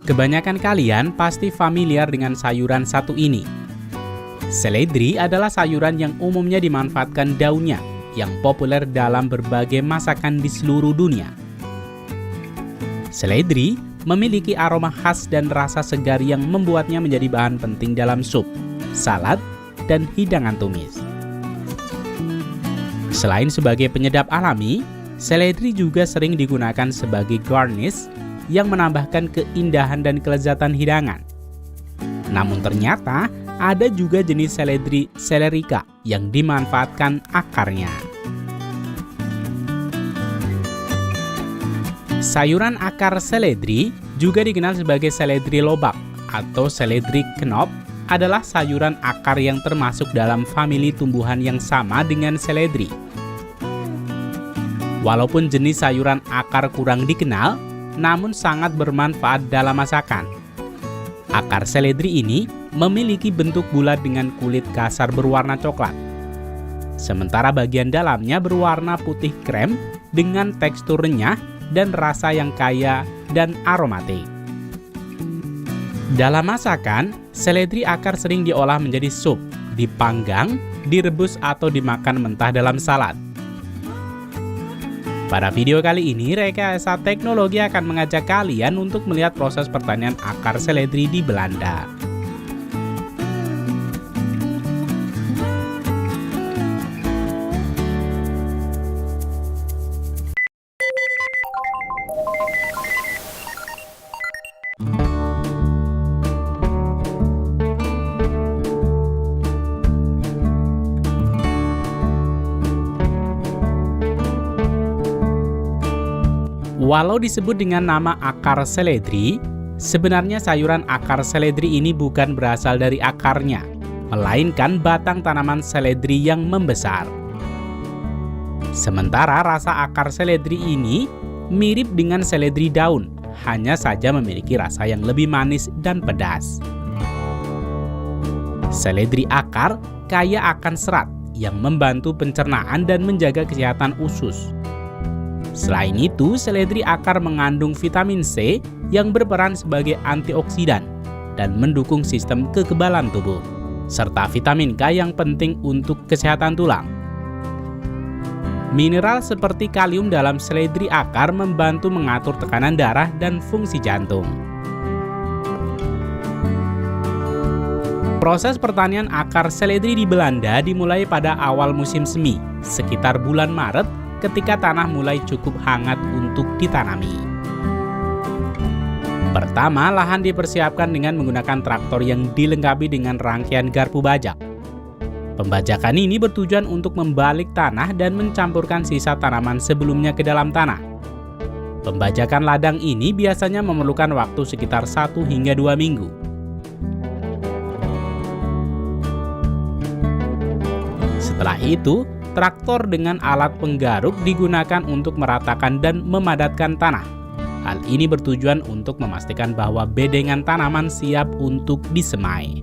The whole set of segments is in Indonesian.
Kebanyakan kalian pasti familiar dengan sayuran satu ini. Seledri adalah sayuran yang umumnya dimanfaatkan daunnya, yang populer dalam berbagai masakan di seluruh dunia. Seledri memiliki aroma khas dan rasa segar yang membuatnya menjadi bahan penting dalam sup, salad, dan hidangan tumis. Selain sebagai penyedap alami, seledri juga sering digunakan sebagai garnish yang menambahkan keindahan dan kelezatan hidangan. Namun ternyata ada juga jenis seledri celerica yang dimanfaatkan akarnya. Sayuran akar seledri juga dikenal sebagai seledri lobak atau seledri knop, adalah sayuran akar yang termasuk dalam famili tumbuhan yang sama dengan seledri. Walaupun jenis sayuran akar kurang dikenal, namun sangat bermanfaat dalam masakan. Akar seledri ini memiliki bentuk bulat dengan kulit kasar berwarna coklat. Sementara bagian dalamnya berwarna putih krem dengan tekstur renyah dan rasa yang kaya dan aromatik. Dalam masakan, seledri akar sering diolah menjadi sup, dipanggang, direbus atau dimakan mentah dalam salad. Pada video kali ini, Rekayasa Teknologi akan mengajak kalian untuk melihat proses pertanian akar seledri di Belanda. Walau disebut dengan nama akar seledri, sebenarnya sayuran akar seledri ini bukan berasal dari akarnya, melainkan batang tanaman seledri yang membesar. Sementara rasa akar seledri ini mirip dengan seledri daun, hanya saja memiliki rasa yang lebih manis dan pedas. Seledri akar kaya akan serat yang membantu pencernaan dan menjaga kesehatan usus. Selain itu, seledri akar mengandung vitamin C yang berperan sebagai antioksidan dan mendukung sistem kekebalan tubuh, serta vitamin K yang penting untuk kesehatan tulang. Mineral seperti kalium dalam seledri akar membantu mengatur tekanan darah dan fungsi jantung. Proses pertanian akar seledri di Belanda dimulai pada awal musim semi, sekitar bulan Maret, ketika tanah mulai cukup hangat untuk ditanami. Pertama, lahan dipersiapkan dengan menggunakan traktor yang dilengkapi dengan rangkaian garpu bajak. Pembajakan ini bertujuan untuk membalik tanah dan mencampurkan sisa tanaman sebelumnya ke dalam tanah. Pembajakan ladang ini biasanya memerlukan waktu sekitar 1 hingga 2 minggu. Setelah itu, traktor dengan alat penggaruk digunakan untuk meratakan dan memadatkan tanah. Hal ini bertujuan untuk memastikan bahwa bedengan tanaman siap untuk disemai.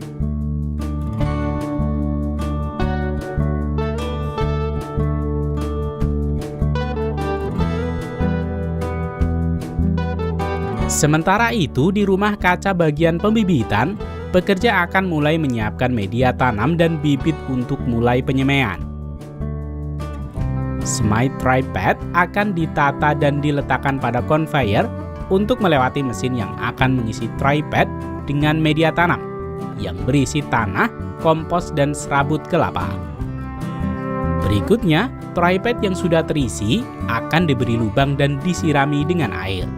Sementara itu, di rumah kaca bagian pembibitan, pekerja akan mulai menyiapkan media tanam dan bibit untuk mulai penyemaian. Semai tripod akan ditata dan diletakkan pada conveyor untuk melewati mesin yang akan mengisi tripod dengan media tanam yang berisi tanah, kompos, dan serabut kelapa. Berikutnya, tripod yang sudah terisi akan diberi lubang dan disirami dengan air.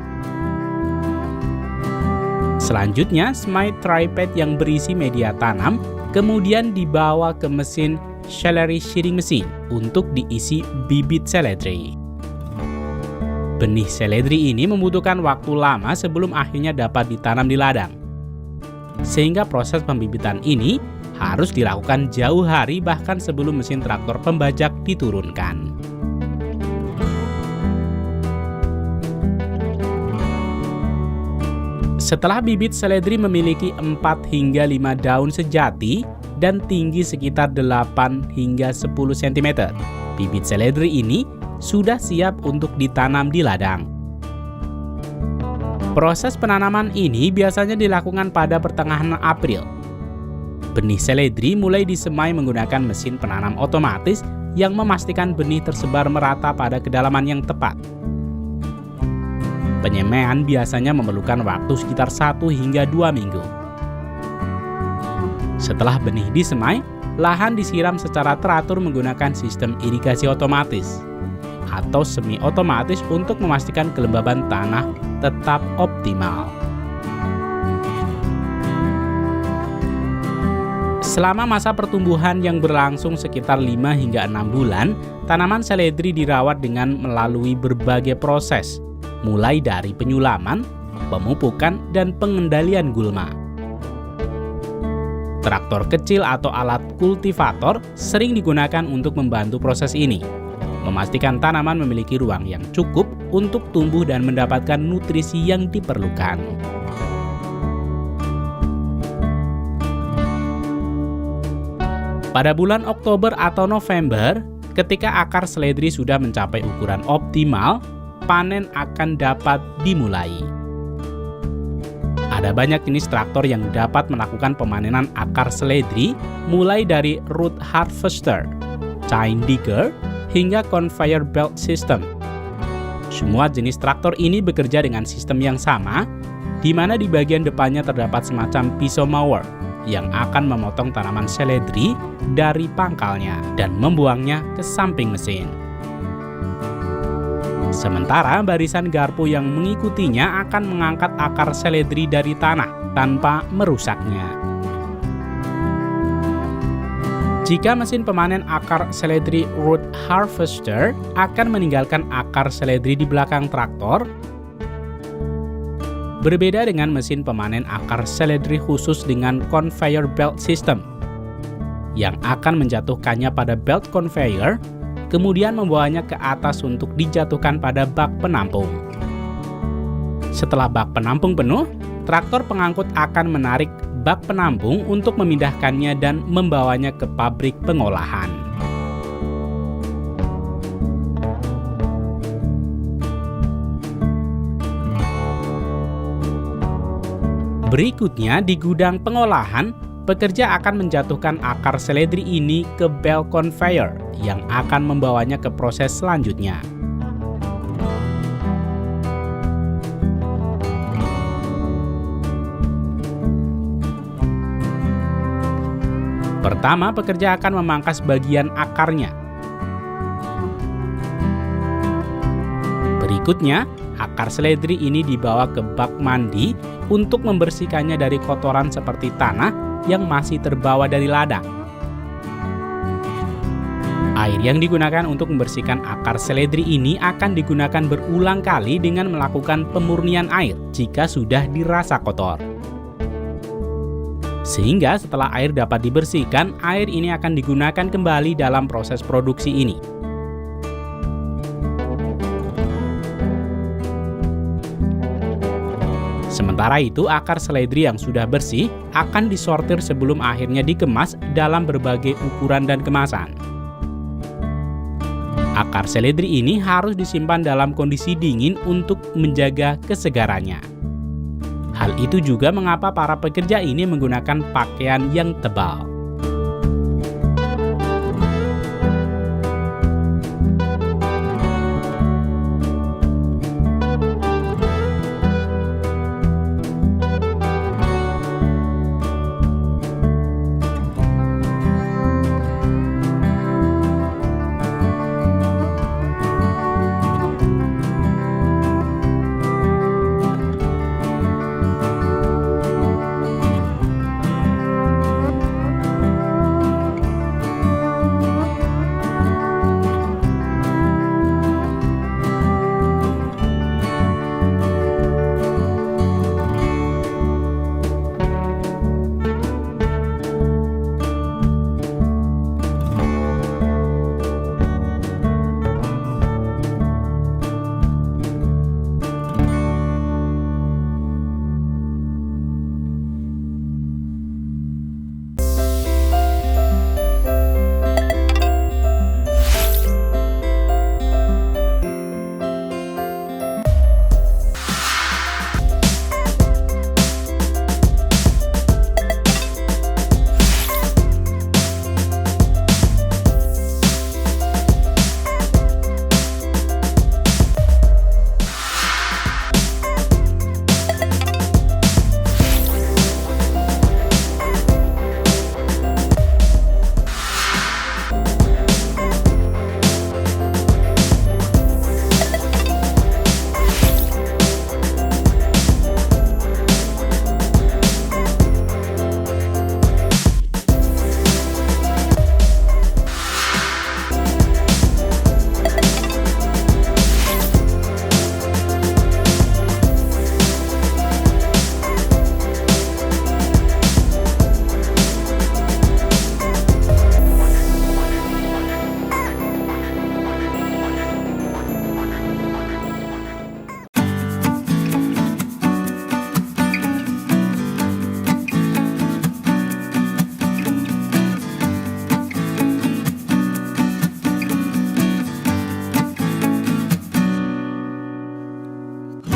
Selanjutnya, semai tripod yang berisi media tanam kemudian dibawa ke mesin celery seeding machine untuk diisi bibit seledri. Benih seledri ini membutuhkan waktu lama sebelum akhirnya dapat ditanam di ladang. Sehingga proses pembibitan ini harus dilakukan jauh hari bahkan sebelum mesin traktor pembajak diturunkan. Setelah bibit seledri memiliki 4 hingga 5 daun sejati dan tinggi sekitar 8 hingga 10 cm, bibit seledri ini sudah siap untuk ditanam di ladang. Proses penanaman ini biasanya dilakukan pada pertengahan April. Benih seledri mulai disemai menggunakan mesin penanam otomatis yang memastikan benih tersebar merata pada kedalaman yang tepat. Penyemaian biasanya memerlukan waktu sekitar 1 hingga 2 minggu. Setelah benih disemai, lahan disiram secara teratur menggunakan sistem irigasi otomatis atau semi otomatis untuk memastikan kelembaban tanah tetap optimal. Selama masa pertumbuhan yang berlangsung sekitar 5 hingga 6 bulan, tanaman seledri dirawat dengan melalui berbagai proses, mulai dari penyulaman, pemupukan, dan pengendalian gulma. Traktor kecil atau alat kultivator sering digunakan untuk membantu proses ini, memastikan tanaman memiliki ruang yang cukup untuk tumbuh dan mendapatkan nutrisi yang diperlukan. Pada bulan Oktober atau November, ketika akar seledri sudah mencapai ukuran optimal, panen akan dapat dimulai. Ada banyak jenis traktor yang dapat melakukan pemanenan akar seledri, mulai dari root harvester, chain digger, hingga conveyor belt system. Semua jenis traktor ini bekerja dengan sistem yang sama, di mana di bagian depannya terdapat semacam pisau mower yang akan memotong tanaman seledri dari pangkalnya dan membuangnya ke samping mesin. Sementara barisan garpu yang mengikutinya akan mengangkat akar seledri dari tanah tanpa merusaknya. Jika mesin pemanen akar seledri root harvester akan meninggalkan akar seledri di belakang traktor, berbeda dengan mesin pemanen akar seledri khusus dengan conveyor belt system, yang akan menjatuhkannya pada belt conveyor, kemudian membawanya ke atas untuk dijatuhkan pada bak penampung. Setelah bak penampung penuh, traktor pengangkut akan menarik bak penampung untuk memindahkannya dan membawanya ke pabrik pengolahan. Berikutnya, di gudang pengolahan, pekerja akan menjatuhkan akar seledri ini ke belt conveyor yang akan membawanya ke proses selanjutnya. Pertama, pekerja akan memangkas bagian akarnya. Berikutnya, akar seledri ini dibawa ke bak mandi untuk membersihkannya dari kotoran seperti tanah yang masih terbawa dari ladang. Air yang digunakan untuk membersihkan akar seledri ini akan digunakan berulang kali dengan melakukan pemurnian air jika sudah dirasa kotor. Sehingga setelah air dapat dibersihkan, air ini akan digunakan kembali dalam proses produksi ini. Sementara itu, akar seledri yang sudah bersih akan disortir sebelum akhirnya dikemas dalam berbagai ukuran dan kemasan. Akar seledri ini harus disimpan dalam kondisi dingin untuk menjaga kesegarannya. Hal itu juga mengapa para pekerja ini menggunakan pakaian yang tebal.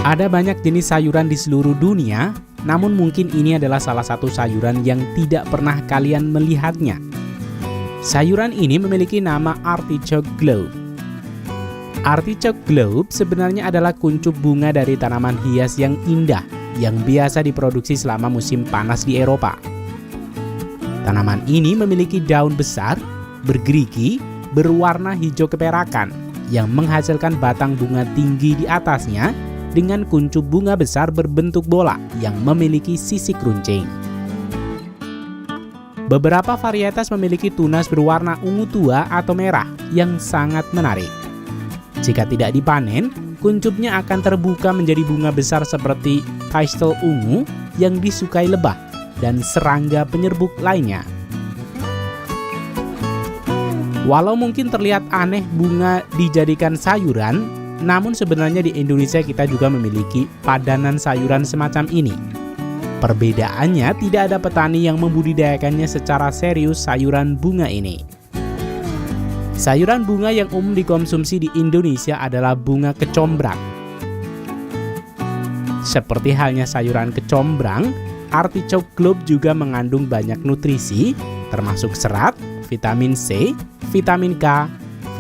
Ada banyak jenis sayuran di seluruh dunia, namun mungkin ini adalah salah satu sayuran yang tidak pernah kalian melihatnya. Sayuran ini memiliki nama artichoke globe. Artichoke globe sebenarnya adalah kuncup bunga dari tanaman hias yang indah yang biasa diproduksi selama musim panas di Eropa. Tanaman ini memiliki daun besar, bergerigi, berwarna hijau keperakan yang menghasilkan batang bunga tinggi di atasnya dengan kuncup bunga besar berbentuk bola yang memiliki sisik runcing. Beberapa varietas memiliki tunas berwarna ungu tua atau merah yang sangat menarik. Jika tidak dipanen, kuncupnya akan terbuka menjadi bunga besar seperti pistil ungu yang disukai lebah dan serangga penyerbuk lainnya. Walau mungkin terlihat aneh bunga dijadikan sayuran, namun sebenarnya di Indonesia kita juga memiliki padanan sayuran semacam ini. Perbedaannya, tidak ada petani yang membudidayakannya secara serius sayuran bunga ini. Sayuran bunga yang umum dikonsumsi di Indonesia adalah bunga kecombrang. Seperti halnya sayuran kecombrang, artichoke globe juga mengandung banyak nutrisi, termasuk serat, vitamin C, vitamin K,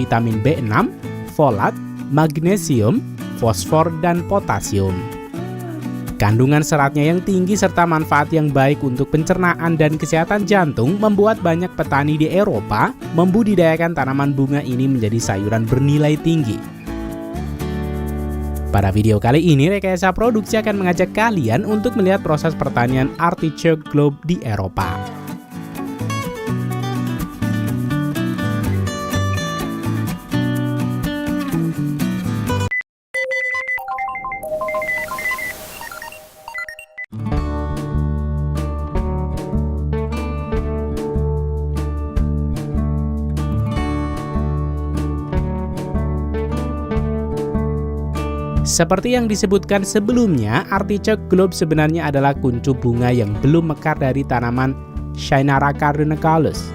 vitamin B6, folat, magnesium, fosfor, dan potasium. Kandungan seratnya yang tinggi serta manfaat yang baik untuk pencernaan dan kesehatan jantung membuat banyak petani di Eropa membudidayakan tanaman bunga ini menjadi sayuran bernilai tinggi. Pada video kali ini, Rekayasa Produksi akan mengajak kalian untuk melihat proses pertanian artichoke globe di Eropa. Seperti yang disebutkan sebelumnya, artichoke globe sebenarnya adalah kuncup bunga yang belum mekar dari tanaman Cyanara cardinalis.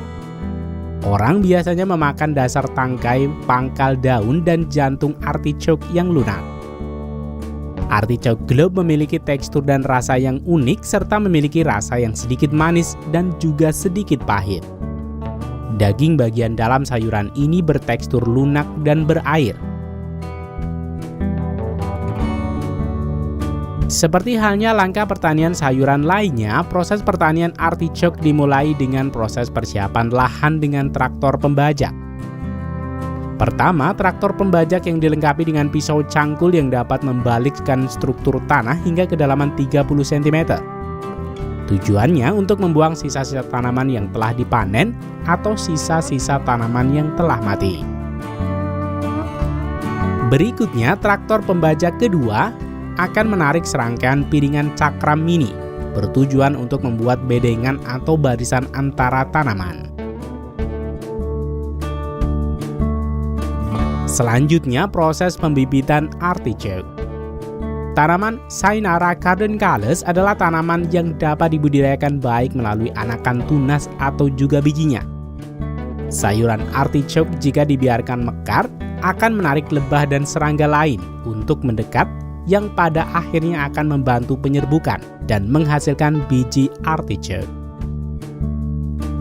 Orang biasanya memakan dasar tangkai, pangkal daun, dan jantung artichoke yang lunak. Artichoke globe memiliki tekstur dan rasa yang unik serta memiliki rasa yang sedikit manis dan juga sedikit pahit. Daging bagian dalam sayuran ini bertekstur lunak dan berair. Seperti halnya langkah pertanian sayuran lainnya, proses pertanian artichoke dimulai dengan proses persiapan lahan dengan traktor pembajak. Pertama, traktor pembajak yang dilengkapi dengan pisau cangkul yang dapat membalikkan struktur tanah hingga kedalaman 30 cm. Tujuannya untuk membuang sisa-sisa tanaman yang telah dipanen atau sisa-sisa tanaman yang telah mati. Berikutnya, traktor pembajak kedua akan menarik serangkaian piringan cakram mini, bertujuan untuk membuat bedengan atau barisan antara tanaman. Selanjutnya, proses pembibitan artichoke. Tanaman Cyanara cardinalis adalah tanaman yang dapat dibudidayakan baik melalui anakan tunas atau juga bijinya. Sayuran artichoke jika dibiarkan mekar akan menarik lebah dan serangga lain untuk mendekat, yang pada akhirnya akan membantu penyerbukan dan menghasilkan biji artichoke.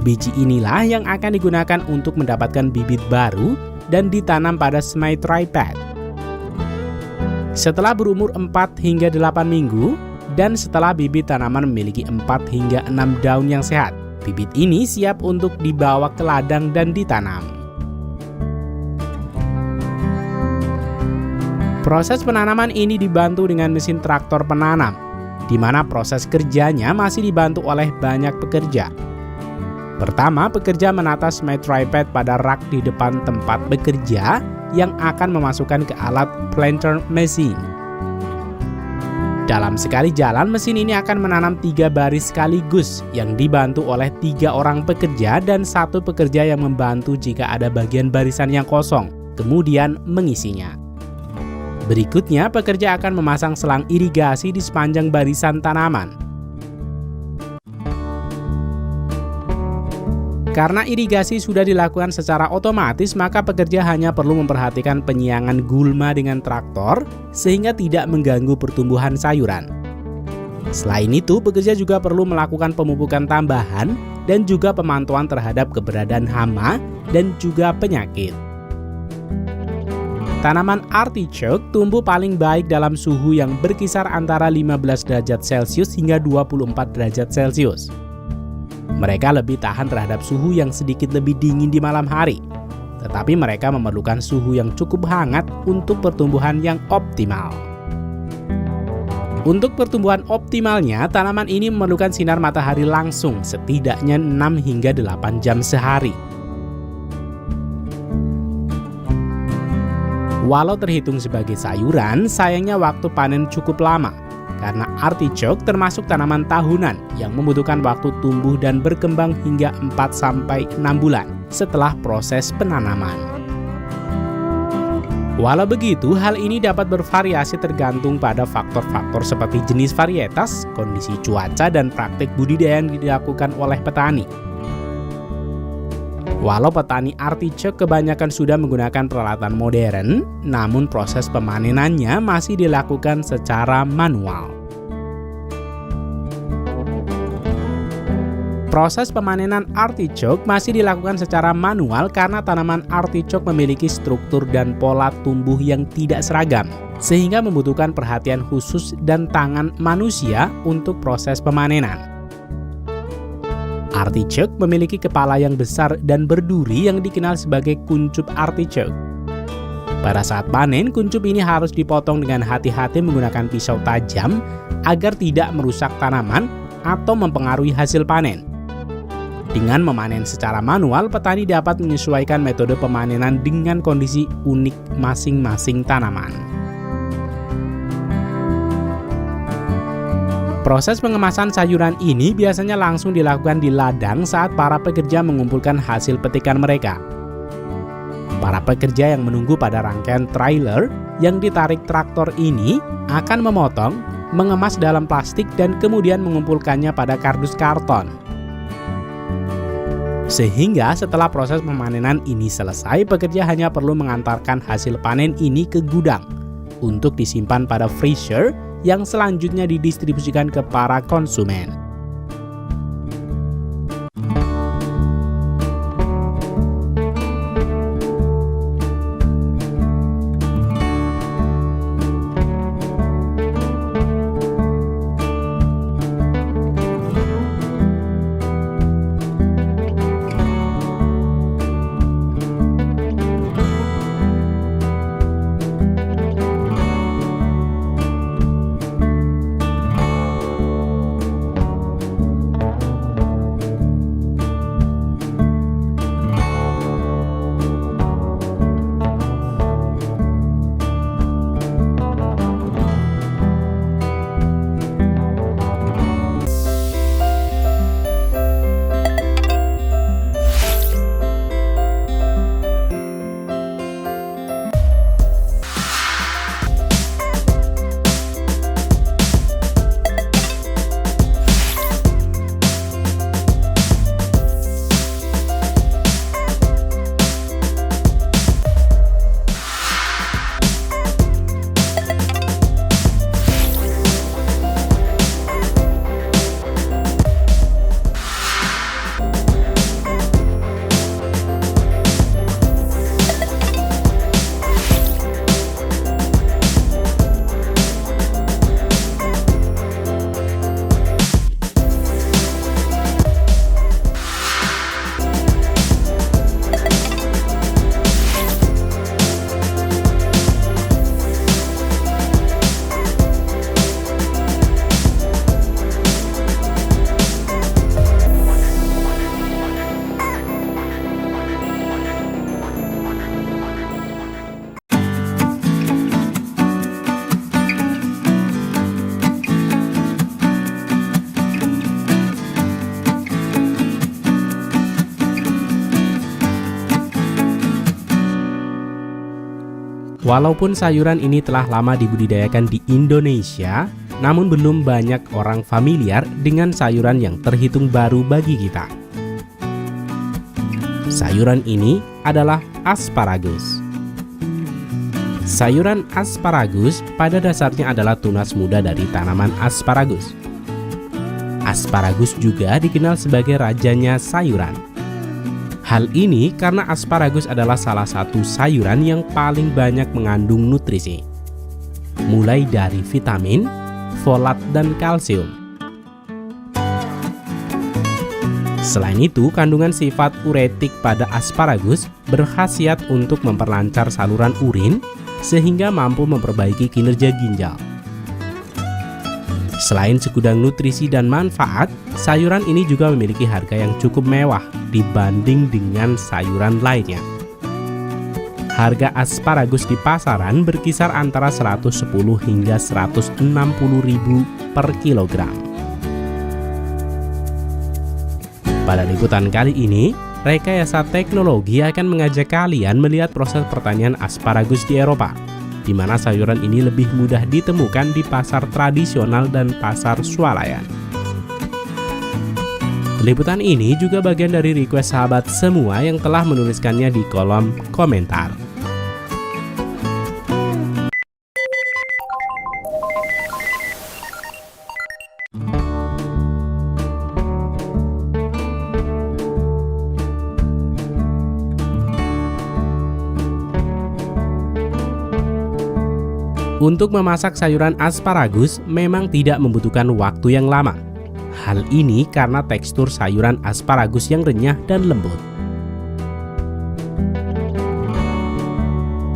Biji inilah yang akan digunakan untuk mendapatkan bibit baru dan ditanam pada semi tripod. Setelah berumur 4 hingga 8 minggu dan setelah bibit tanaman memiliki 4 hingga 6 daun yang sehat, bibit ini siap untuk dibawa ke ladang dan ditanam. Proses penanaman ini dibantu dengan mesin traktor penanam, di mana proses kerjanya masih dibantu oleh banyak pekerja. Pertama, pekerja menata semi tripod pada rak di depan tempat bekerja yang akan memasukkan ke alat planter mesin. Dalam sekali jalan, mesin ini akan menanam 3 baris sekaligus yang dibantu oleh 3 orang pekerja dan 1 pekerja yang membantu jika ada bagian barisan yang kosong, kemudian mengisinya. Berikutnya, pekerja akan memasang selang irigasi di sepanjang barisan tanaman. Karena irigasi sudah dilakukan secara otomatis, maka pekerja hanya perlu memperhatikan penyiangan gulma dengan traktor sehingga tidak mengganggu pertumbuhan sayuran. Selain itu, pekerja juga perlu melakukan pemupukan tambahan dan juga pemantauan terhadap keberadaan hama dan juga penyakit. Tanaman artichoke tumbuh paling baik dalam suhu yang berkisar antara 15 derajat Celcius hingga 24 derajat Celcius. Mereka lebih tahan terhadap suhu yang sedikit lebih dingin di malam hari, tetapi mereka memerlukan suhu yang cukup hangat untuk pertumbuhan yang optimal. Untuk pertumbuhan optimalnya, tanaman ini memerlukan sinar matahari langsung setidaknya 6 hingga 8 jam sehari. Walau terhitung sebagai sayuran, sayangnya waktu panen cukup lama, karena artichoke termasuk tanaman tahunan yang membutuhkan waktu tumbuh dan berkembang hingga 4-6 bulan setelah proses penanaman. Walau begitu, hal ini dapat bervariasi tergantung pada faktor-faktor seperti jenis varietas, kondisi cuaca, dan praktik budidaya yang dilakukan oleh petani. Walau petani artichoke kebanyakan sudah menggunakan peralatan modern, namun proses pemanenannya masih dilakukan secara manual. Proses pemanenan artichoke masih dilakukan secara manual karena tanaman artichoke memiliki struktur dan pola tumbuh yang tidak seragam, sehingga membutuhkan perhatian khusus dan tangan manusia untuk proses pemanenan. Artichoke memiliki kepala yang besar dan berduri yang dikenal sebagai kuncup artichoke. Pada saat panen, kuncup ini harus dipotong dengan hati-hati menggunakan pisau tajam agar tidak merusak tanaman atau mempengaruhi hasil panen. Dengan memanen secara manual, petani dapat menyesuaikan metode pemanenan dengan kondisi unik masing-masing tanaman. Proses pengemasan sayuran ini biasanya langsung dilakukan di ladang saat para pekerja mengumpulkan hasil petikan mereka. Para pekerja yang menunggu pada rangkaian trailer yang ditarik traktor ini akan memotong, mengemas dalam plastik dan kemudian mengumpulkannya pada kardus karton. Sehingga setelah proses pemanenan ini selesai, pekerja hanya perlu mengantarkan hasil panen ini ke gudang untuk disimpan pada freezer yang selanjutnya didistribusikan ke para konsumen. Walaupun sayuran ini telah lama dibudidayakan di Indonesia, namun belum banyak orang familiar dengan sayuran yang terhitung baru bagi kita. Sayuran ini adalah asparagus. Sayuran asparagus pada dasarnya adalah tunas muda dari tanaman asparagus. Asparagus juga dikenal sebagai rajanya sayuran. Hal ini karena asparagus adalah salah satu sayuran yang paling banyak mengandung nutrisi, mulai dari vitamin, folat, dan kalsium. Selain itu, kandungan sifat uretik pada asparagus berkhasiat untuk memperlancar saluran urin sehingga mampu memperbaiki kinerja ginjal. Selain segudang nutrisi dan manfaat, sayuran ini juga memiliki harga yang cukup mewah dibanding dengan sayuran lainnya. Harga asparagus di pasaran berkisar antara 110 hingga 160 ribu per kilogram. Pada liputan kali ini, Rekayasa Teknologi akan mengajak kalian melihat proses pertanian asparagus di Eropa, di mana sayuran ini lebih mudah ditemukan di pasar tradisional dan pasar swalayan. Liputan ini juga bagian dari request sahabat semua yang telah menuliskannya di kolom komentar. Untuk memasak sayuran asparagus memang tidak membutuhkan waktu yang lama. Hal ini karena tekstur sayuran asparagus yang renyah dan lembut.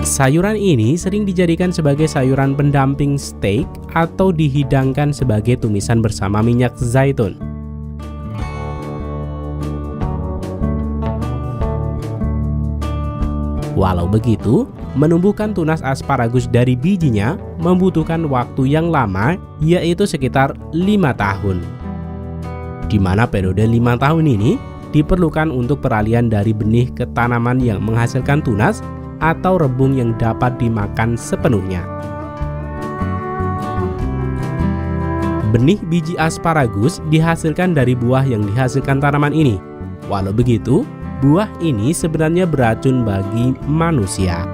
Sayuran ini sering dijadikan sebagai sayuran pendamping steak atau dihidangkan sebagai tumisan bersama minyak zaitun. Walau begitu, menumbuhkan tunas asparagus dari bijinya membutuhkan waktu yang lama, yaitu sekitar 5 tahun. Di mana periode 5 tahun ini diperlukan untuk peralihan dari benih ke tanaman yang menghasilkan tunas atau rebung yang dapat dimakan sepenuhnya. Benih biji asparagus dihasilkan dari buah yang dihasilkan tanaman ini. Walau begitu, buah ini sebenarnya beracun bagi manusia.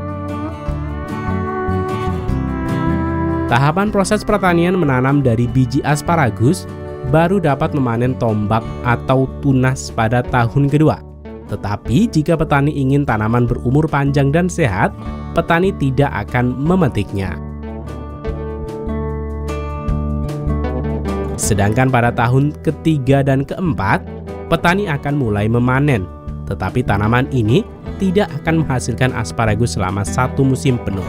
Tahapan proses pertanian menanam dari biji asparagus baru dapat memanen tombak atau tunas pada tahun kedua. Tetapi jika petani ingin tanaman berumur panjang dan sehat, petani tidak akan memetiknya. Sedangkan pada tahun ketiga dan keempat, petani akan mulai memanen. Tetapi tanaman ini tidak akan menghasilkan asparagus selama 1 musim penuh.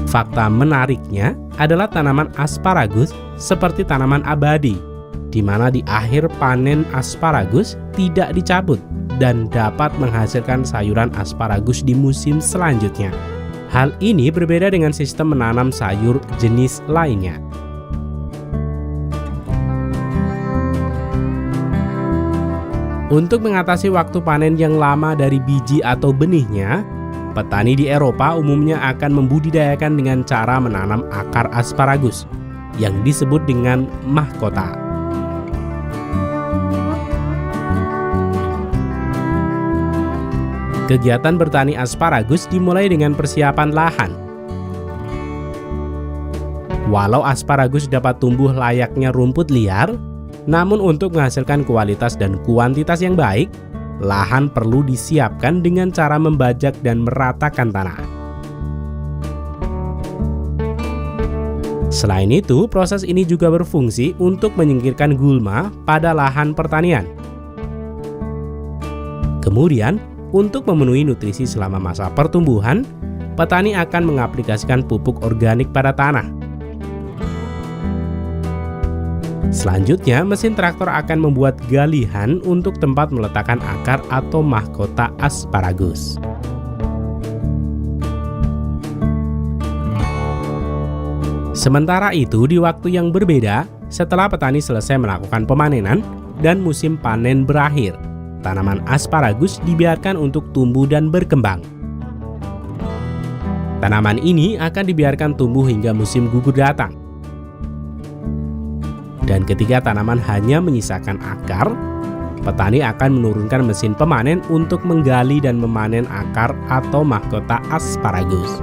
Fakta menariknya adalah tanaman asparagus seperti tanaman abadi, di mana di akhir panen asparagus tidak dicabut dan dapat menghasilkan sayuran asparagus di musim selanjutnya. Hal ini berbeda dengan sistem menanam sayur jenis lainnya. Untuk mengatasi waktu panen yang lama dari biji atau benihnya, petani di Eropa umumnya akan membudidayakan dengan cara menanam akar asparagus yang disebut dengan mahkota. Kegiatan bertani asparagus dimulai dengan persiapan lahan. Walau asparagus dapat tumbuh layaknya rumput liar, namun untuk menghasilkan kualitas dan kuantitas yang baik, lahan perlu disiapkan dengan cara membajak dan meratakan tanah. Selain itu, proses ini juga berfungsi untuk menyingkirkan gulma pada lahan pertanian. Kemudian, untuk memenuhi nutrisi selama masa pertumbuhan, petani akan mengaplikasikan pupuk organik pada tanah. Selanjutnya, mesin traktor akan membuat galian untuk tempat meletakkan akar atau mahkota asparagus. Sementara itu, di waktu yang berbeda, setelah petani selesai melakukan pemanenan dan musim panen berakhir, tanaman asparagus dibiarkan untuk tumbuh dan berkembang. Tanaman ini akan dibiarkan tumbuh hingga musim gugur datang. Dan ketika tanaman hanya menyisakan akar, petani akan menurunkan mesin pemanen untuk menggali dan memanen akar atau mahkota asparagus.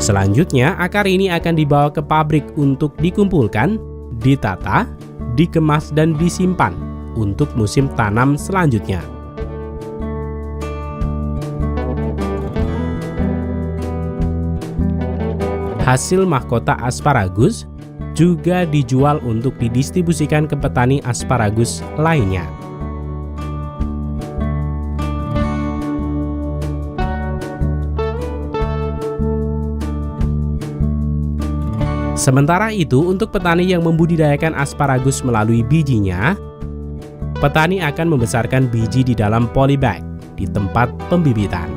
Selanjutnya, akar ini akan dibawa ke pabrik untuk dikumpulkan, ditata, dikemas, dan disimpan untuk musim tanam selanjutnya. Hasil mahkota asparagus juga dijual untuk didistribusikan ke petani asparagus lainnya. Sementara itu, untuk petani yang membudidayakan asparagus melalui bijinya, petani akan membesarkan biji di dalam polybag di tempat pembibitan.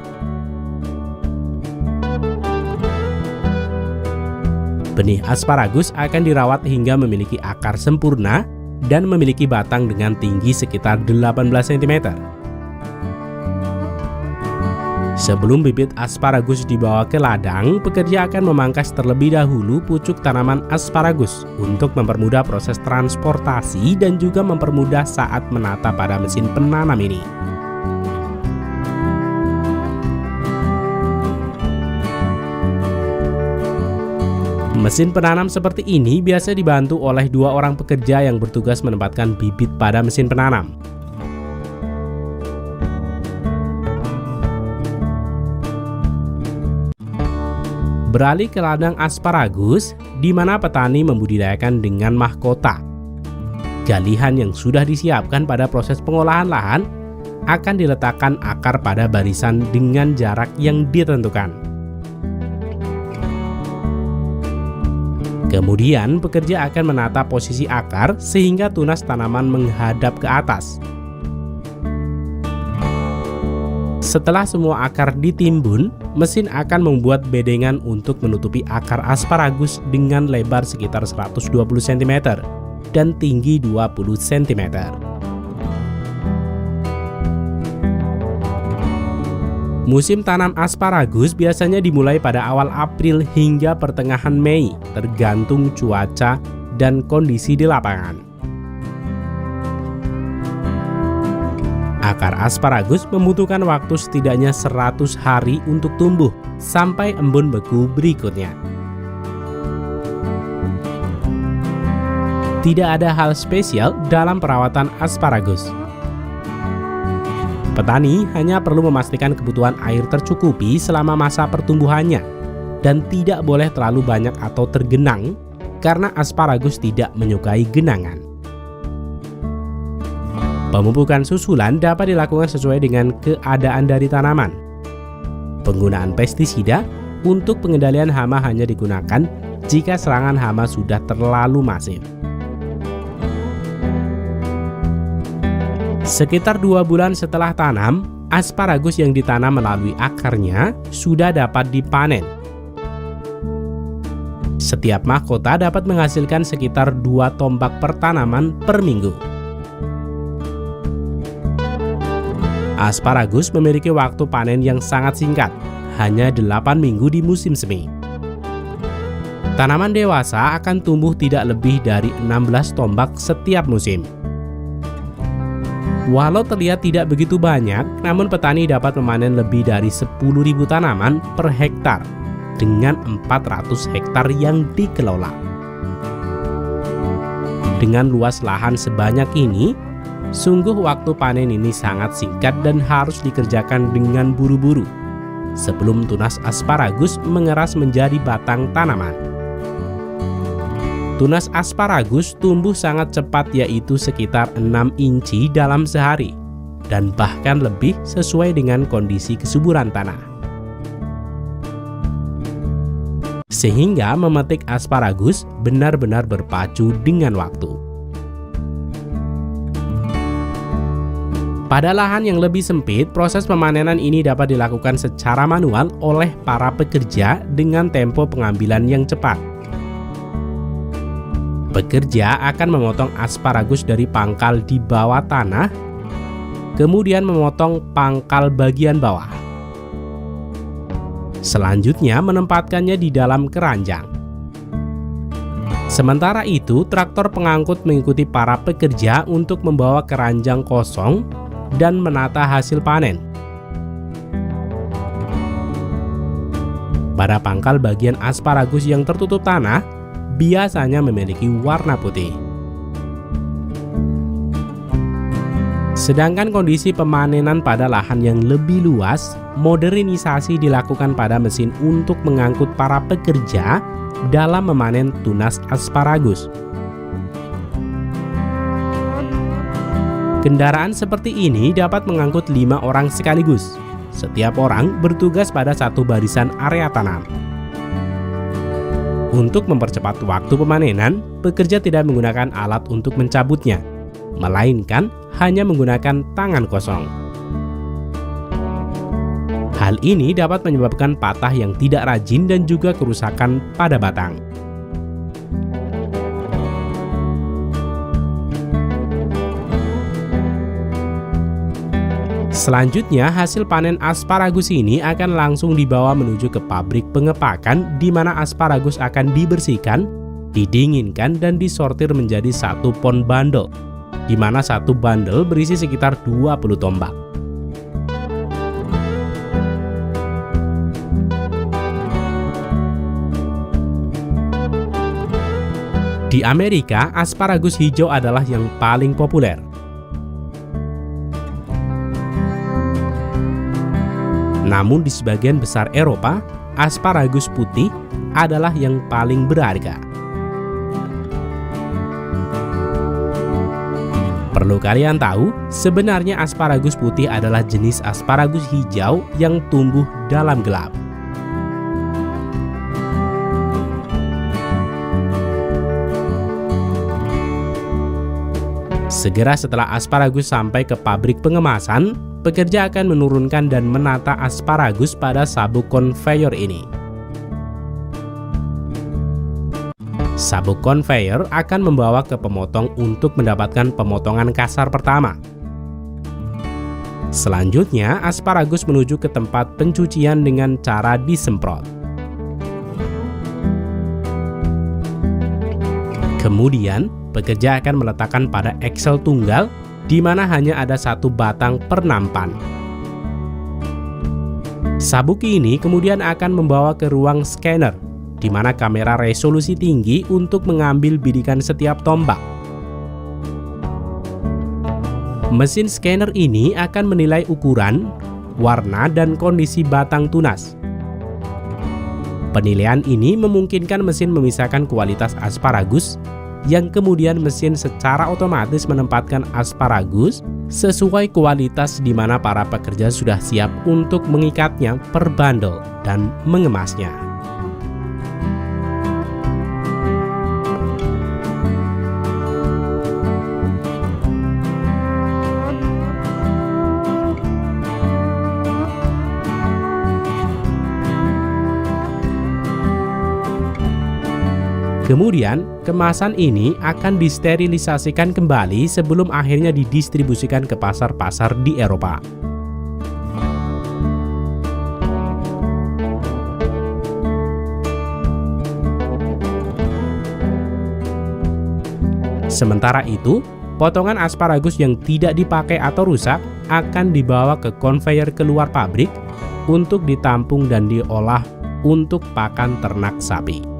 Benih asparagus akan dirawat hingga memiliki akar sempurna dan memiliki batang dengan tinggi sekitar 18 cm. Sebelum bibit asparagus dibawa ke ladang, pekerja akan memangkas terlebih dahulu pucuk tanaman asparagus untuk mempermudah proses transportasi dan juga mempermudah saat menata pada mesin penanam ini. Mesin penanam seperti ini biasa dibantu oleh 2 orang pekerja yang bertugas menempatkan bibit pada mesin penanam. Beralih ke ladang asparagus, di mana petani membudidayakan dengan mahkota. Galian yang sudah disiapkan pada proses pengolahan lahan akan diletakkan akar pada barisan dengan jarak yang ditentukan. Kemudian pekerja akan menata posisi akar sehingga tunas tanaman menghadap ke atas. Setelah semua akar ditimbun, mesin akan membuat bedengan untuk menutupi akar asparagus dengan lebar sekitar 120 cm dan tinggi 20 cm. Musim tanam asparagus biasanya dimulai pada awal April hingga pertengahan Mei, tergantung cuaca dan kondisi di lapangan. Akar asparagus membutuhkan waktu setidaknya 100 hari untuk tumbuh sampai embun beku berikutnya. Tidak ada hal spesial dalam perawatan asparagus. Petani hanya perlu memastikan kebutuhan air tercukupi selama masa pertumbuhannya dan tidak boleh terlalu banyak atau tergenang karena asparagus tidak menyukai genangan. Pemupukan susulan dapat dilakukan sesuai dengan keadaan dari tanaman. Penggunaan pestisida untuk pengendalian hama hanya digunakan jika serangan hama sudah terlalu masif. Sekitar 2 bulan setelah tanam, asparagus yang ditanam melalui akarnya sudah dapat dipanen. Setiap mahkota dapat menghasilkan sekitar 2 tombak per tanaman per minggu. Asparagus memiliki waktu panen yang sangat singkat, hanya 8 minggu di musim semi. Tanaman dewasa akan tumbuh tidak lebih dari 16 tombak setiap musim. Walau terlihat tidak begitu banyak, namun petani dapat memanen lebih dari 10.000 tanaman per hektar dengan 400 hektar yang dikelola. Dengan luas lahan sebanyak ini, sungguh waktu panen ini sangat singkat dan harus dikerjakan dengan buru-buru sebelum tunas asparagus mengeras menjadi batang tanaman. Tunas asparagus tumbuh sangat cepat, yaitu sekitar 6 inci dalam sehari dan bahkan lebih sesuai dengan kondisi kesuburan tanah. Sehingga memetik asparagus benar-benar berpacu dengan waktu. Pada lahan yang lebih sempit, proses pemanenan ini dapat dilakukan secara manual oleh para pekerja dengan tempo pengambilan yang cepat. Pekerja akan memotong asparagus dari pangkal di bawah tanah, kemudian memotong pangkal bagian bawah. Selanjutnya menempatkannya di dalam keranjang. Sementara itu, traktor pengangkut mengikuti para pekerja untuk membawa keranjang kosong dan menata hasil panen. Pada pangkal bagian asparagus yang tertutup tanah, biasanya memiliki warna putih. Sedangkan kondisi pemanenan pada lahan yang lebih luas, modernisasi dilakukan pada mesin untuk mengangkut para pekerja dalam memanen tunas asparagus. Kendaraan seperti ini dapat mengangkut 5 orang sekaligus. Setiap orang bertugas pada satu barisan area tanam. Untuk mempercepat waktu pemanenan, pekerja tidak menggunakan alat untuk mencabutnya, melainkan hanya menggunakan tangan kosong. Hal ini dapat menyebabkan patah yang tidak rajin dan juga kerusakan pada batang. Selanjutnya, hasil panen asparagus ini akan langsung dibawa menuju ke pabrik pengepakan di mana asparagus akan dibersihkan, didinginkan, dan disortir menjadi satu pon bandel, di mana satu bandel berisi sekitar 20 tombak. Di Amerika, asparagus hijau adalah yang paling populer. Namun di sebagian besar Eropa, asparagus putih adalah yang paling berharga. Perlu kalian tahu, sebenarnya asparagus putih adalah jenis asparagus hijau yang tumbuh dalam gelap. Segera setelah asparagus sampai ke pabrik pengemasan, pekerja akan menurunkan dan menata asparagus pada sabuk konveyor ini. Sabuk konveyor akan membawa ke pemotong untuk mendapatkan pemotongan kasar pertama. Selanjutnya, asparagus menuju ke tempat pencucian dengan cara disemprot. Kemudian, pekerja akan meletakkan pada Excel tunggal di mana hanya ada satu batang per nampan. Sabuk ini kemudian akan membawa ke ruang scanner, di mana kamera resolusi tinggi untuk mengambil bidikan setiap tombak. Mesin scanner ini akan menilai ukuran, warna, dan kondisi batang tunas. Penilaian ini memungkinkan mesin memisahkan kualitas asparagus, yang kemudian mesin secara otomatis menempatkan asparagus sesuai kualitas di mana para pekerja sudah siap untuk mengikatnya per bandel dan mengemasnya. Kemudian, kemasan ini akan disterilisasikan kembali sebelum akhirnya didistribusikan ke pasar-pasar di Eropa. Sementara itu, potongan asparagus yang tidak dipakai atau rusak akan dibawa ke konveyor keluar pabrik untuk ditampung dan diolah untuk pakan ternak sapi.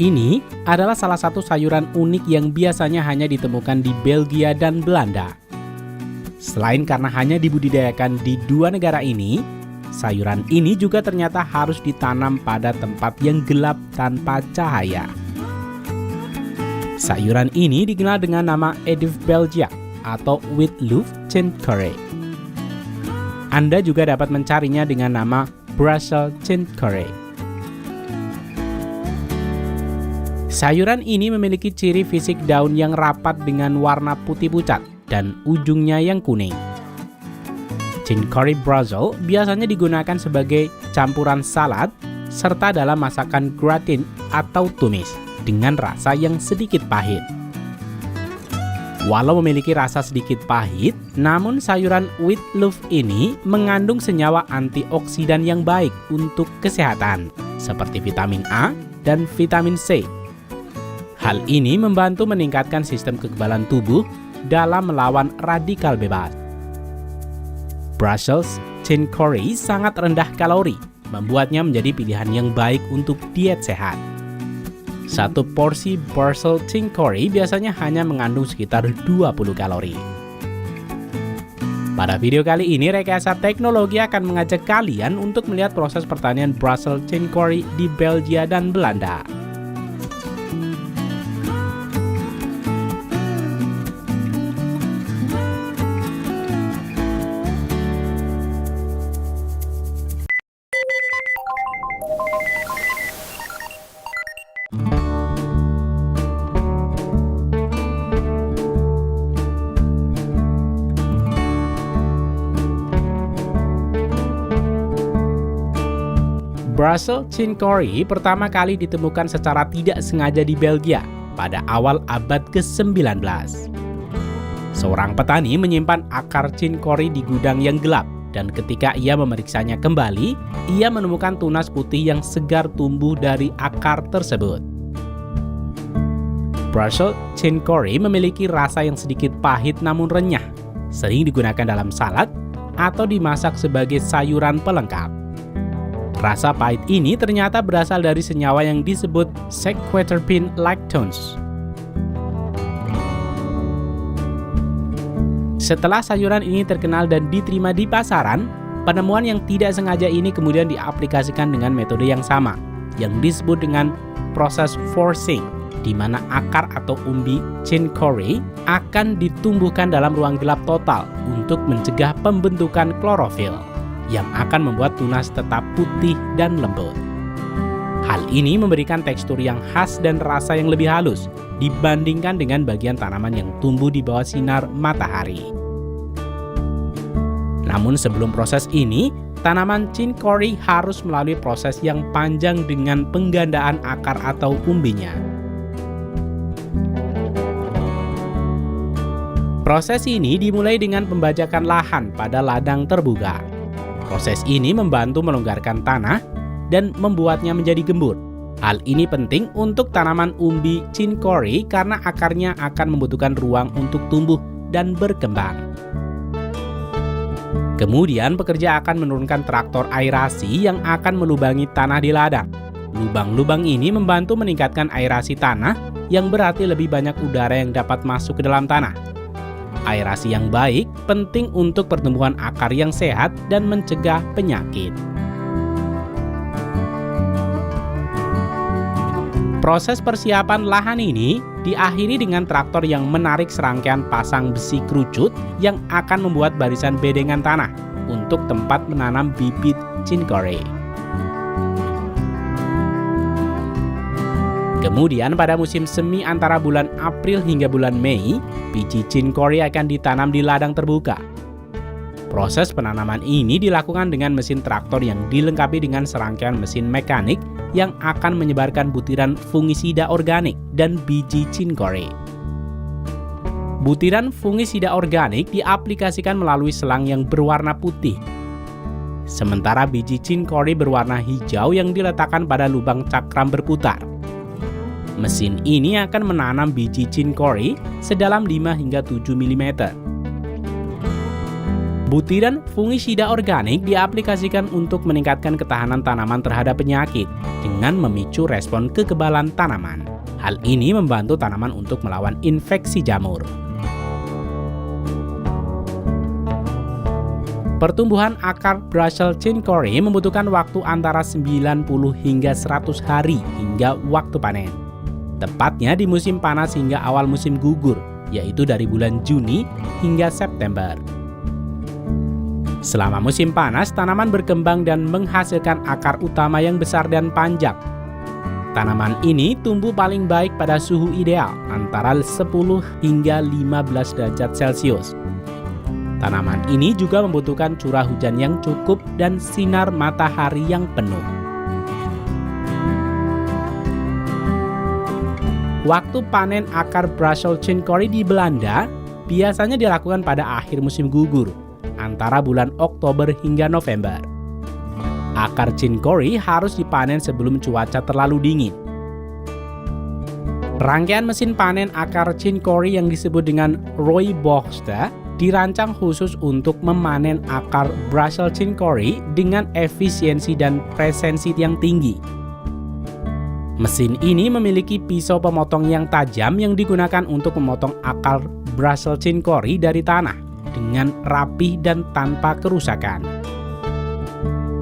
Ini adalah salah satu sayuran unik yang biasanya hanya ditemukan di Belgia dan Belanda. Selain karena hanya dibudidayakan di dua negara ini, sayuran ini juga ternyata harus ditanam pada tempat yang gelap tanpa cahaya. Sayuran ini dikenal dengan nama Edif Belgique atau Witloof Chincurry. Anda juga dapat mencarinya dengan nama Brussels Chincurry. Sayuran ini memiliki ciri fisik daun yang rapat dengan warna putih pucat dan ujungnya yang kuning. Chincurry Brussels biasanya digunakan sebagai campuran salad serta dalam masakan gratin atau tumis dengan rasa yang sedikit pahit. Walau memiliki rasa sedikit pahit, namun sayuran Witloof ini mengandung senyawa antioksidan yang baik untuk kesehatan, seperti vitamin A dan vitamin C. Hal ini membantu meningkatkan sistem kekebalan tubuh dalam melawan radikal bebas. Brussels Chincurry sangat rendah kalori, membuatnya menjadi pilihan yang baik untuk diet sehat. Satu porsi Brussels Chincurry biasanya hanya mengandung sekitar 20 kalori. Pada video kali ini, Rekayasa Teknologi akan mengajak kalian untuk melihat proses pertanian Brussels Chincurry di Belgia dan Belanda. Brussels Chincurry pertama kali ditemukan secara tidak sengaja di Belgia pada awal abad ke-19. Seorang petani menyimpan akar chincurry di gudang yang gelap, dan ketika ia memeriksanya kembali, ia menemukan tunas putih yang segar tumbuh dari akar tersebut. Brussels Chincurry memiliki rasa yang sedikit pahit namun renyah, sering digunakan dalam salad atau dimasak sebagai sayuran pelengkap. Rasa pahit ini ternyata berasal dari senyawa yang disebut sequiterpene lactose. Setelah sayuran ini terkenal dan diterima di pasaran, penemuan yang tidak sengaja ini kemudian diaplikasikan dengan metode yang sama, yang disebut dengan proses forcing, di mana akar atau umbi chincurry akan ditumbuhkan dalam ruang gelap total untuk mencegah pembentukan klorofil yang akan membuat tunas tetap putih dan lembut. Hal ini memberikan tekstur yang khas dan rasa yang lebih halus dibandingkan dengan bagian tanaman yang tumbuh di bawah sinar matahari. Namun sebelum proses ini, tanaman chincurry harus melalui proses yang panjang dengan penggandaan akar atau umbinya. Proses ini dimulai dengan pembajakan lahan pada ladang terbuka. Proses ini membantu melonggarkan tanah dan membuatnya menjadi gembur. Hal ini penting untuk tanaman umbi chincurry karena akarnya akan membutuhkan ruang untuk tumbuh dan berkembang. Kemudian pekerja akan menurunkan traktor aerasi yang akan melubangi tanah di ladang. Lubang-lubang ini membantu meningkatkan aerasi tanah, yang berarti lebih banyak udara yang dapat masuk ke dalam tanah. Aerasi yang baik penting untuk pertumbuhan akar yang sehat dan mencegah penyakit. Proses persiapan lahan ini diakhiri dengan traktor yang menarik serangkaian pasang besi kerucut yang akan membuat barisan bedengan tanah untuk tempat menanam bibit chincurry. Kemudian pada musim semi antara bulan April hingga bulan Mei, biji chincurry akan ditanam di ladang terbuka. Proses penanaman ini dilakukan dengan mesin traktor yang dilengkapi dengan serangkaian mesin mekanik yang akan menyebarkan butiran fungisida organik dan biji chincurry. Butiran fungisida organik diaplikasikan melalui selang yang berwarna putih. Sementara biji chincurry berwarna hijau yang diletakkan pada lubang cakram berputar. Mesin ini akan menanam biji chincurry sedalam 5 hingga 7 mm. Butiran fungisida organik diaplikasikan untuk meningkatkan ketahanan tanaman terhadap penyakit dengan memicu respon kekebalan tanaman. Hal ini membantu tanaman untuk melawan infeksi jamur. Pertumbuhan akar Brussels chicory membutuhkan waktu antara 90 hingga 100 hari hingga waktu panen. Tepatnya di musim panas hingga awal musim gugur, yaitu dari bulan Juni hingga September. Selama musim panas, tanaman berkembang dan menghasilkan akar utama yang besar dan panjang. Tanaman ini tumbuh paling baik pada suhu ideal antara 10 hingga 15 derajat Celcius. Tanaman ini juga membutuhkan curah hujan yang cukup dan sinar matahari yang penuh. Waktu panen akar Brussels chicory di Belanda biasanya dilakukan pada akhir musim gugur, antara bulan Oktober hingga November. Akar chicory harus dipanen sebelum cuaca terlalu dingin. Rangkaian mesin panen akar chicory yang disebut dengan rooiboogste dirancang khusus untuk memanen akar Brussels chicory dengan efisiensi dan presensi yang tinggi. Mesin ini memiliki pisau pemotong yang tajam yang digunakan untuk memotong akar Brussels chicory dari tanah dengan rapih dan tanpa kerusakan.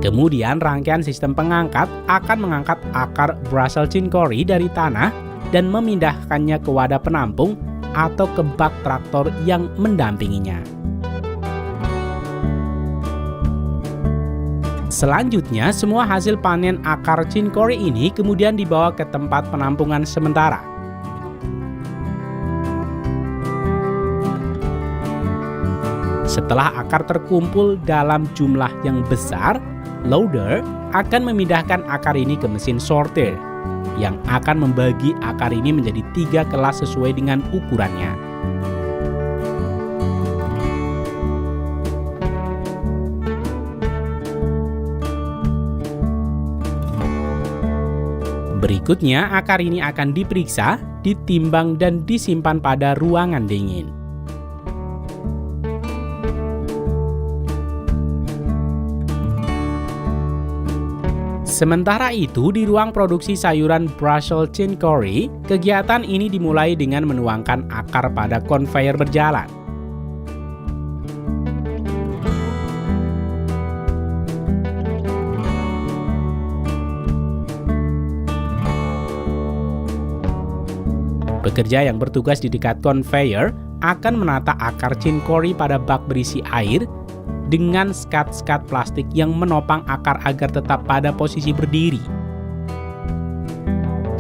Kemudian rangkaian sistem pengangkat akan mengangkat akar Brussels chicory dari tanah dan memindahkannya ke wadah penampung atau ke bak traktor yang mendampinginya. Selanjutnya, semua hasil panen akar chicory ini kemudian dibawa ke tempat penampungan sementara. Setelah akar terkumpul dalam jumlah yang besar, loader akan memindahkan akar ini ke mesin sortir yang akan membagi akar ini menjadi 3 kelas sesuai dengan ukurannya. Berikutnya, akar ini akan diperiksa, ditimbang, dan disimpan pada ruangan dingin. Sementara itu, di ruang produksi sayuran Brussels chicory, kegiatan ini dimulai dengan menuangkan akar pada konveyor berjalan. Pekerja yang bertugas di dekat konveyor akan menata akar chicory pada bak berisi air dengan skat-skat plastik yang menopang akar agar tetap pada posisi berdiri.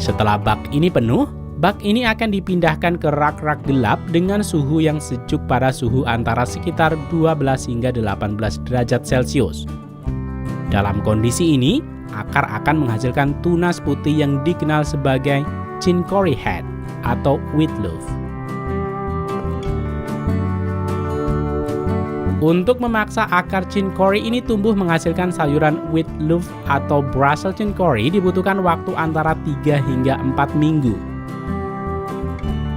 Setelah bak ini penuh, bak ini akan dipindahkan ke rak-rak gelap dengan suhu yang sejuk pada suhu antara sekitar 12 hingga 18 derajat Celcius. Dalam kondisi ini, akar akan menghasilkan tunas putih yang dikenal sebagai chicory head atau wheat loaf. Untuk memaksa akar chicory ini tumbuh menghasilkan sayuran wheat loaf atau Brussels chicory dibutuhkan waktu antara 3 hingga 4 minggu.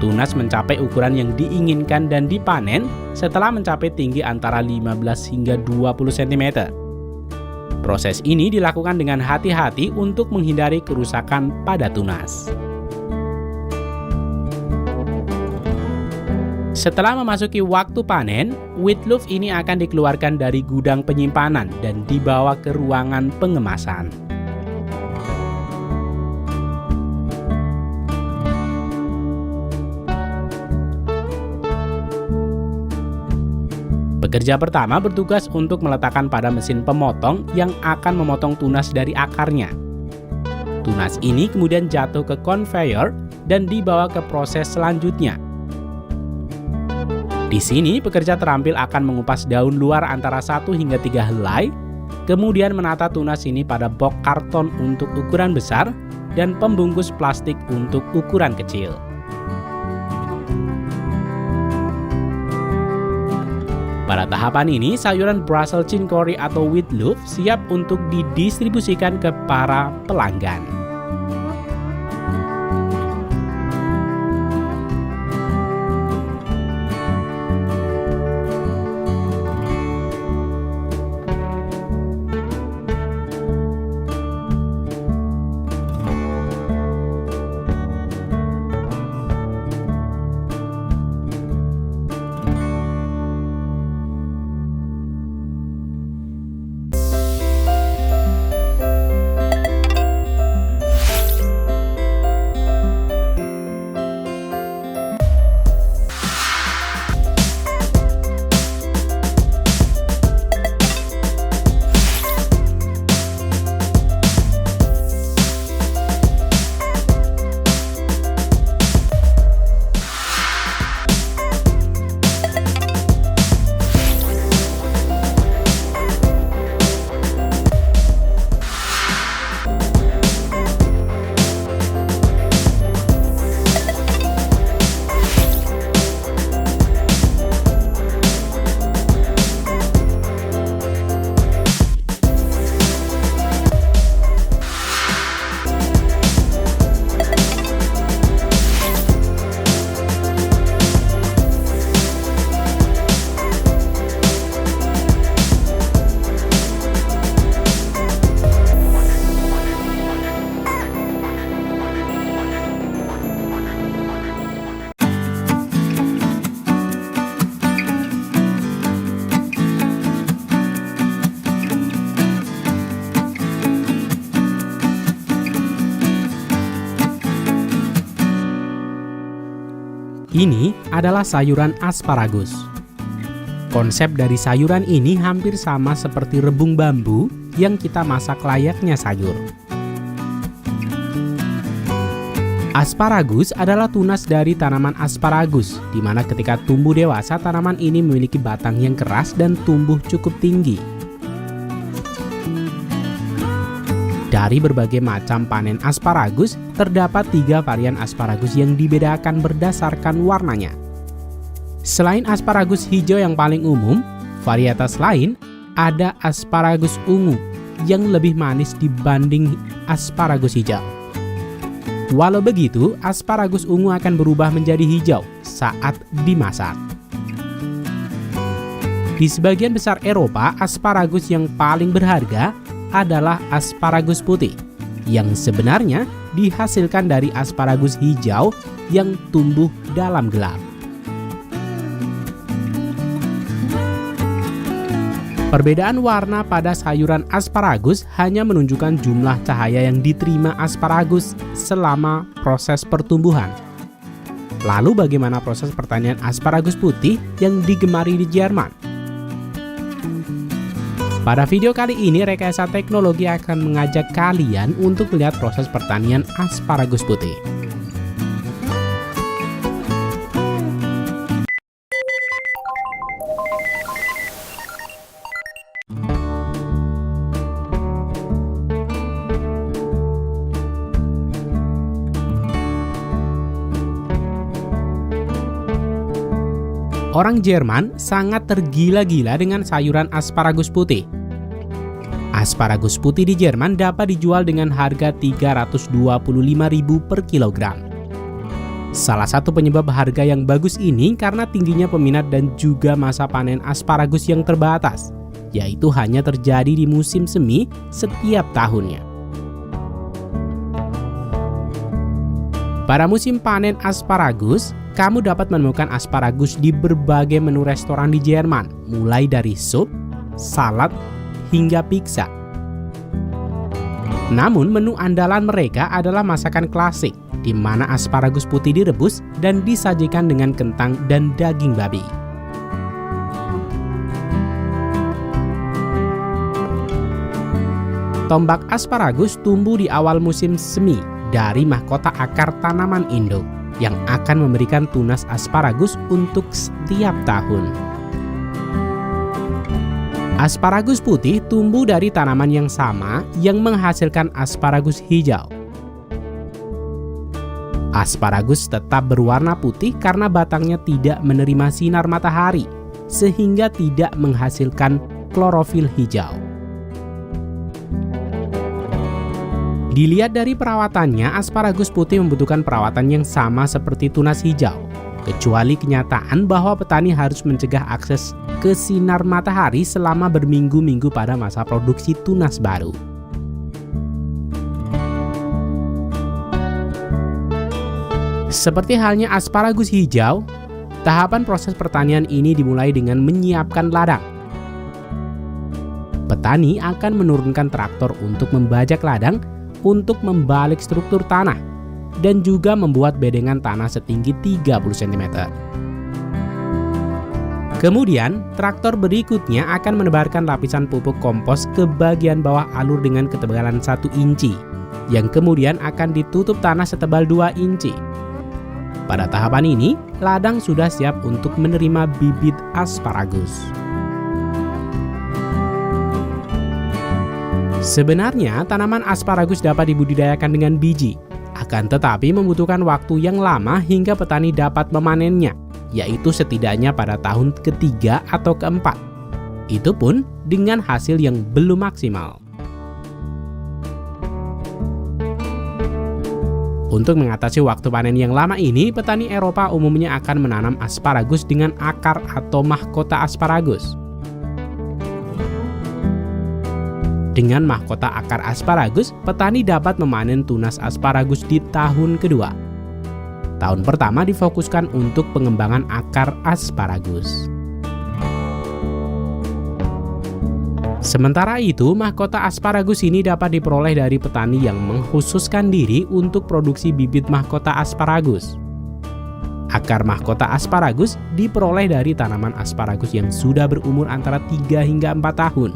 Tunas mencapai ukuran yang diinginkan dan dipanen setelah mencapai tinggi antara 15 hingga 20 cm. Proses ini dilakukan dengan hati-hati untuk menghindari kerusakan pada tunas. Setelah memasuki waktu panen, wheat loaf ini akan dikeluarkan dari gudang penyimpanan dan dibawa ke ruangan pengemasan. Pekerja pertama bertugas untuk meletakkan pada mesin pemotong yang akan memotong tunas dari akarnya. Tunas ini kemudian jatuh ke konveyor dan dibawa ke proses selanjutnya. Di sini, pekerja terampil akan mengupas daun luar antara 1 hingga 3 helai, kemudian menata tunas ini pada box karton untuk ukuran besar dan pembungkus plastik untuk ukuran kecil. Pada tahapan ini, sayuran Brussels chicory atau wheat loaf siap untuk didistribusikan ke para pelanggan. Ini adalah sayuran asparagus. Konsep dari sayuran ini hampir sama seperti rebung bambu yang kita masak layaknya sayur. Asparagus adalah tunas dari tanaman asparagus, di mana ketika tumbuh dewasa tanaman ini memiliki batang yang keras dan tumbuh cukup tinggi. Dari berbagai macam panen asparagus, terdapat 3 varian asparagus yang dibedakan berdasarkan warnanya. Selain asparagus hijau yang paling umum, varietas lain ada asparagus ungu yang lebih manis dibanding asparagus hijau. Walau begitu, asparagus ungu akan berubah menjadi hijau saat dimasak. Di sebagian besar Eropa, asparagus yang paling berharga adalah asparagus putih, yang sebenarnya dihasilkan dari asparagus hijau yang tumbuh dalam gelap. Perbedaan warna pada sayuran asparagus hanya menunjukkan jumlah cahaya yang diterima asparagus selama proses pertumbuhan. Lalu bagaimana proses pertanian asparagus putih yang digemari di Jerman? Pada video kali ini, Rekayasa Teknologi akan mengajak kalian untuk melihat proses pertanian asparagus putih. Orang Jerman sangat tergila-gila dengan sayuran asparagus putih. Asparagus putih di Jerman dapat dijual dengan harga 325.000 per kilogram. Salah satu penyebab harga yang bagus ini karena tingginya peminat dan juga masa panen asparagus yang terbatas, yaitu hanya terjadi di musim semi setiap tahunnya. Pada musim panen asparagus, kamu dapat menemukan asparagus di berbagai menu restoran di Jerman, mulai dari sup, salad, hingga pizza. Namun menu andalan mereka adalah masakan klasik, di mana asparagus putih direbus dan disajikan dengan kentang dan daging babi. Tombak asparagus tumbuh di awal musim semi dari mahkota akar tanaman induk yang akan memberikan tunas asparagus untuk setiap tahun. Asparagus putih tumbuh dari tanaman yang sama yang menghasilkan asparagus hijau. Asparagus tetap berwarna putih karena batangnya tidak menerima sinar matahari, sehingga tidak menghasilkan klorofil hijau. Dilihat dari perawatannya, asparagus putih membutuhkan perawatan yang sama seperti tunas hijau, kecuali kenyataan bahwa petani harus mencegah akses ke sinar matahari selama berminggu-minggu pada masa produksi tunas baru. Seperti halnya asparagus hijau, tahapan proses pertanian ini dimulai dengan menyiapkan ladang. Petani akan menurunkan traktor untuk membajak ladang, untuk membalik struktur tanah, dan juga membuat bedengan tanah setinggi 30 cm. Kemudian, traktor berikutnya akan menebarkan lapisan pupuk kompos ke bagian bawah alur dengan ketebalan 1 inci, yang kemudian akan ditutup tanah setebal 2 inci. Pada tahapan ini, ladang sudah siap untuk menerima bibit asparagus. Sebenarnya, tanaman asparagus dapat dibudidayakan dengan biji, akan tetapi membutuhkan waktu yang lama hingga petani dapat memanennya, yaitu setidaknya pada tahun ketiga atau keempat. Itu pun dengan hasil yang belum maksimal. Untuk mengatasi waktu panen yang lama ini, petani Eropa umumnya akan menanam asparagus dengan akar atau mahkota asparagus. Dengan mahkota akar asparagus, petani dapat memanen tunas asparagus di tahun kedua. Tahun pertama difokuskan untuk pengembangan akar asparagus. Sementara itu, mahkota asparagus ini dapat diperoleh dari petani yang mengkhususkan diri untuk produksi bibit mahkota asparagus. Akar mahkota asparagus diperoleh dari tanaman asparagus yang sudah berumur antara 3 hingga 4 tahun.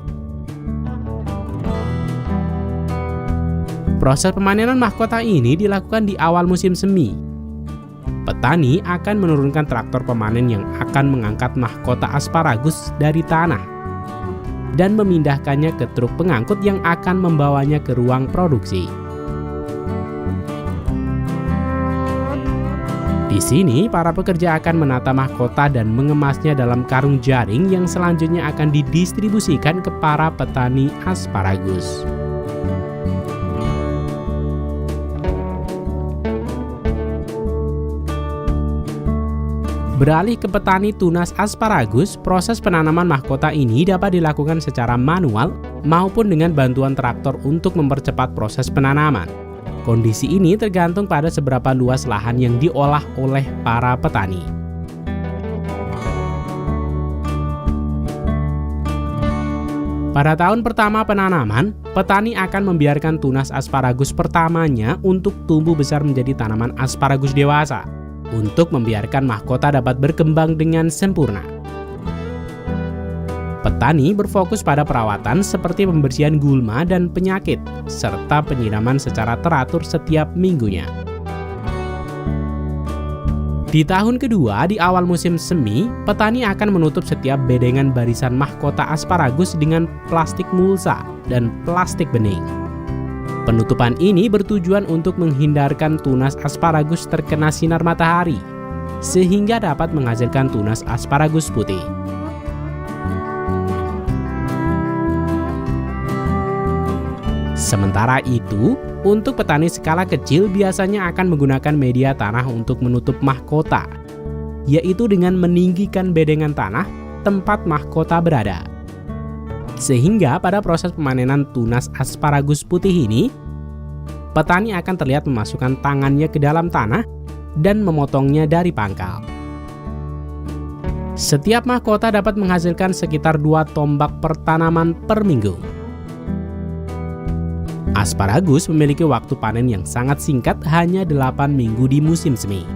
Proses pemanenan mahkota ini dilakukan di awal musim semi. Petani akan menurunkan traktor pemanen yang akan mengangkat mahkota asparagus dari tanah dan memindahkannya ke truk pengangkut yang akan membawanya ke ruang produksi. Di sini, para pekerja akan menata mahkota dan mengemasnya dalam karung jaring yang selanjutnya akan didistribusikan ke para petani asparagus. Beralih ke petani tunas asparagus, proses penanaman mahkota ini dapat dilakukan secara manual maupun dengan bantuan traktor untuk mempercepat proses penanaman. Kondisi ini tergantung pada seberapa luas lahan yang diolah oleh para petani. Pada tahun pertama penanaman, petani akan membiarkan tunas asparagus pertamanya untuk tumbuh besar menjadi tanaman asparagus dewasa, untuk membiarkan mahkota dapat berkembang dengan sempurna. Petani berfokus pada perawatan seperti pembersihan gulma dan penyakit, serta penyiraman secara teratur setiap minggunya. Di tahun kedua, di awal musim semi, petani akan menutup setiap bedengan barisan mahkota asparagus dengan plastik mulsa dan plastik bening. Penutupan ini bertujuan untuk menghindarkan tunas asparagus terkena sinar matahari, sehingga dapat menghasilkan tunas asparagus putih. Sementara itu, untuk petani skala kecil biasanya akan menggunakan media tanah untuk menutup mahkota, yaitu dengan meninggikan bedengan tanah tempat mahkota berada. Sehingga pada proses pemanenan tunas asparagus putih ini, petani akan terlihat memasukkan tangannya ke dalam tanah dan memotongnya dari pangkal. Setiap mahkota dapat menghasilkan sekitar 2 tombak per tanaman per minggu. Asparagus memiliki waktu panen yang sangat singkat, hanya 8 minggu di musim semi.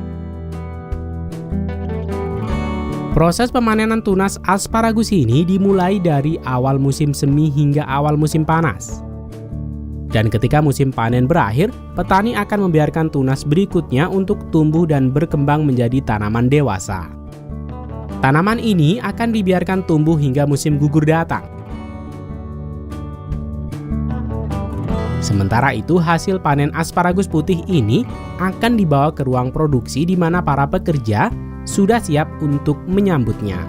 Proses pemanenan tunas asparagus ini dimulai dari awal musim semi hingga awal musim panas. Dan ketika musim panen berakhir, petani akan membiarkan tunas berikutnya untuk tumbuh dan berkembang menjadi tanaman dewasa. Tanaman ini akan dibiarkan tumbuh hingga musim gugur datang. Sementara itu, hasil panen asparagus putih ini akan dibawa ke ruang produksi di mana para pekerja sudah siap untuk menyambutnya.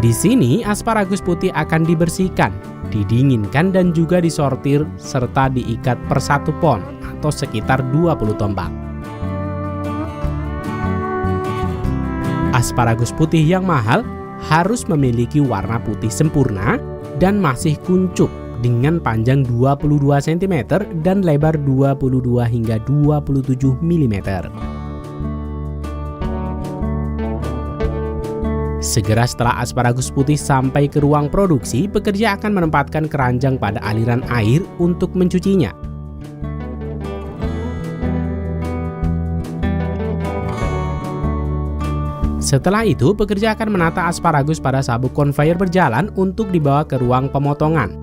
Di sini, asparagus putih akan dibersihkan, didinginkan dan juga disortir serta diikat per 1 pon atau sekitar 20 tombak. Asparagus putih yang mahal harus memiliki warna putih sempurna dan masih kuncup dengan panjang 22 cm dan lebar 22 hingga 27 mm. Segera setelah asparagus putih sampai ke ruang produksi, pekerja akan menempatkan keranjang pada aliran air untuk mencucinya. Setelah itu, pekerja akan menata asparagus pada sabuk konveyor berjalan untuk dibawa ke ruang pemotongan.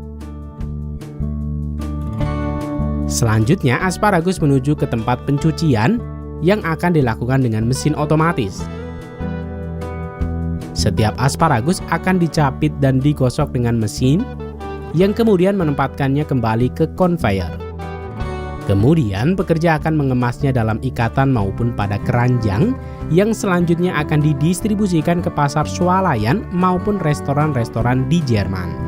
Selanjutnya, asparagus menuju ke tempat pencucian yang akan dilakukan dengan mesin otomatis. Setiap asparagus akan dicapit dan digosok dengan mesin yang kemudian menempatkannya kembali ke konveyor. Kemudian, pekerja akan mengemasnya dalam ikatan maupun pada keranjang yang selanjutnya akan didistribusikan ke pasar swalayan maupun restoran-restoran di Jerman.